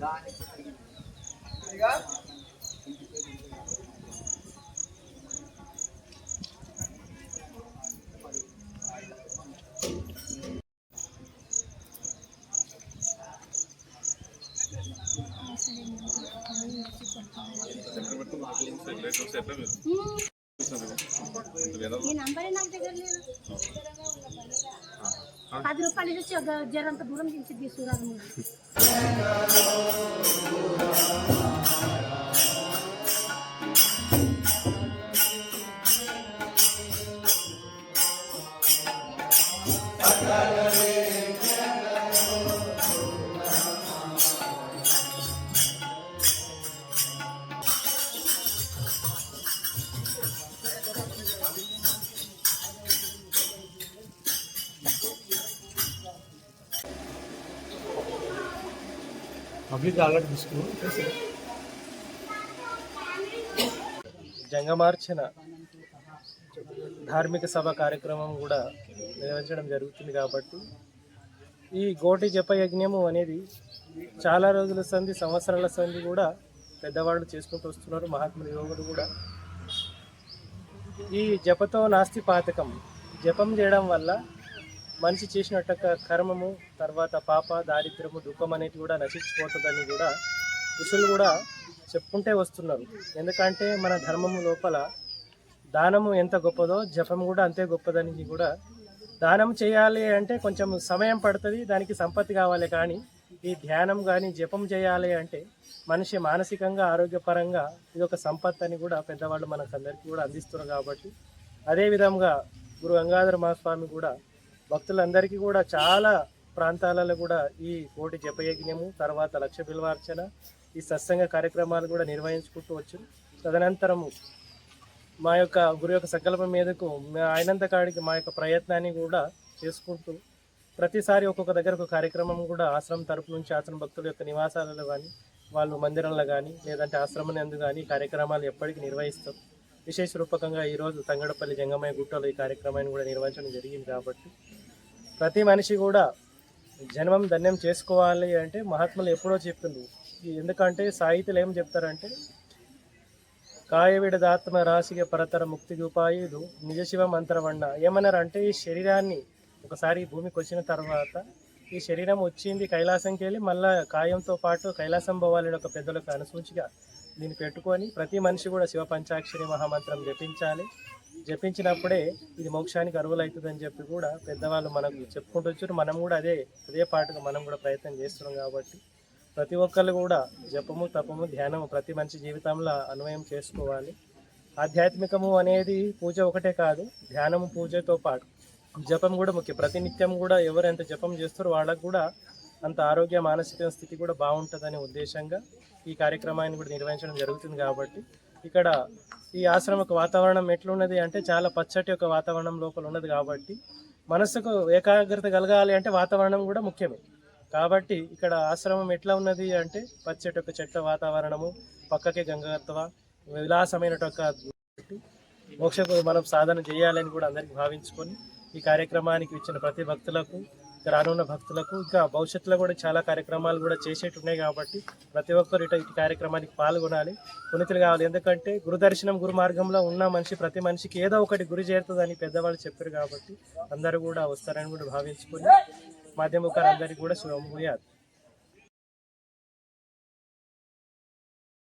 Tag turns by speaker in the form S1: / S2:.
S1: ఈ నంబరే నాకు దగ్గర లేదు. 10 రూపాయలు ఇచ్చి జరంత దూరం నుంచి తీసుకురాదు.
S2: పబ్లిక్ ఆల్రెడీ తీసుకున్నాం. జంగమార్చన ధార్మిక సభ కార్యక్రమం కూడా నిర్వహించడం జరుగుతుంది. కాబట్టి ఈ గోటి జపయజ్ఞము అనేది చాలా రోజుల సంధి, సంవత్సరాల సంధి కూడా పెద్దవాళ్ళు చేసుకుంటూ వస్తున్నారు. మహాత్ములు యోగులు కూడా ఈ జపతో నాస్తి పాతకం, జపం చేయడం వల్ల మనిషి చేసినట్టు కర్మము, తర్వాత పాప, దారిద్రము, దుఃఖం అనేది కూడా నశించిపోతుందని కూడా ఋషులు కూడా చెప్పుకుంటే వస్తున్నారు. ఎందుకంటే మన ధర్మము లోపల దానము ఎంత గొప్పదో జపం కూడా అంతే గొప్పదని కూడా. దానం చేయాలి అంటే కొంచెం సమయం పడుతుంది, దానికి సంపత్తి కావాలి. కానీ ఈ ధ్యానం కానీ జపం చేయాలి అంటే మనిషి మానసికంగా, ఆరోగ్యపరంగా ఇది ఒక సంపత్తి అని కూడా పెద్దవాళ్ళు మనకు అందరికీ కూడా అందిస్తున్నారు. కాబట్టి అదేవిధంగా గురు గంగాధర మహాస్వామి కూడా భక్తులందరికీ కూడా చాలా ప్రాంతాలలో కూడా ఈ కోటి జపయజ్ఞము, తర్వాత లక్ష బిల్వార్చన, ఈ సత్సంగ కార్యక్రమాలు కూడా నిర్వహించుకుంటూ వచ్చు. తదనంతరము మా యొక్క గురు యొక్క సంకల్పం మీదకు అయినంత కాడికి మా యొక్క ప్రయత్నాన్ని కూడా చేసుకుంటూ ప్రతిసారి ఒక్కొక్క దగ్గర ఒక కార్యక్రమం కూడా ఆశ్రమం తరపు నుంచి, ఆశ్రమ భక్తుల యొక్క నివాసాలలో కానీ, వాళ్ళు మందిరంలో కానీ, లేదంటే ఆశ్రమం నందు కానీ కార్యక్రమాలు ఎప్పటికీ నిర్వహిస్తాం. విశేష రూపకంగా ఈరోజు తంగడపల్లి జంగమయ్య గుట్టలో ఈ కార్యక్రమాన్ని కూడా నిర్వహించడం జరిగింది. కాబట్టి ప్రతి మనిషి కూడా జన్మం ధన్యం చేసుకోవాలి అంటే మహాత్ములు ఎప్పుడో చెప్పిండ్రు. ఎందుకంటే సాహిత్యులు ఏం చెప్తారంటే, కాయవిడదాత్మ రాశిగా పరతర ముక్తికి ఉపాయుడు నిజశివ మంత్రవండ. ఏమన్నారంటే, ఈ శరీరాన్ని ఒకసారి భూమికి వచ్చిన తర్వాత ఈ శరీరం వచ్చింది కైలాసంకి వెళ్ళి మళ్ళీ కాయంతో పాటు కైలాసం పోవాలని ఒక పెద్దలకు అనుసూచిగా దీన్ని పెట్టుకొని ప్రతి మనిషి కూడా శివ పంచాక్షరి మహామంత్రం జపించాలి. జపించినప్పుడే ఇది మోక్షానికి అర్హులవుతుందని చెప్పి కూడా పెద్దవాళ్ళు మనకు చెప్పుకుంటూ వచ్చారు. మనం కూడా అదే పాటుగా మనం కూడా ప్రయత్నం చేస్తున్నాం. కాబట్టి ప్రతి ఒక్కళ్ళు కూడా జపము, తపము, ధ్యానము ప్రతి మనిషి జీవితంలో అన్వయం చేసుకోవాలి. ఆధ్యాత్మికము అనేది పూజ ఒకటే కాదు, ధ్యానము పూజతో పాటు జపం కూడా ముఖ్యం. ప్రతినిత్యం కూడా ఎవరు ఎంత జపం చేస్తారో వాళ్ళకు కూడా అంత ఆరోగ్య, మానసిక స్థితి కూడా బాగుంటుందనే ఉద్దేశంగా ఈ కార్యక్రమాన్ని కూడా నిర్వహించడం జరుగుతుంది. కాబట్టి ఇక్కడ ఈ ఆశ్రమకు వాతావరణం ఎట్లున్నది అంటే చాలా పచ్చటి ఒక వాతావరణం లోపల ఉన్నది. కాబట్టి మనసుకు ఏకాగ్రత కలగాలి అంటే వాతావరణం కూడా ముఖ్యమే. కాబట్టి ఇక్కడ ఆశ్రమం ఎట్లా ఉన్నది అంటే పచ్చటి ఒక చెట్ల వాతావరణము, పక్కకే గంగత్వ, విలాసమైన మోక్షకు మనం సాధన చేయాలని కూడా అందరికీ భావించుకొని ఈ కార్యక్రమానికి ఇచ్చిన ప్రతి భక్తులకు, రానున్న భక్తులకు, ఇంకా భవిష్యత్తులో కూడా చాలా కార్యక్రమాలు కూడా చేసేట్టున్నాయి. కాబట్టి ప్రతి ఒక్కరు ఇటు కార్యక్రమానికి పాల్గొనాలి, పునీతులు కావాలి. ఎందుకంటే గురు దర్శనం, గురు మార్గంలో ఉన్న మనిషి ప్రతి మనిషికి ఏదో ఒకటి గురి చేరుతుందని పెద్దవాళ్ళు చెప్పారు. కాబట్టి అందరూ కూడా వస్తారని కూడా భావించుకొని మాధ్యమికారు అందరికీ కూడా శుభం భూయాత్.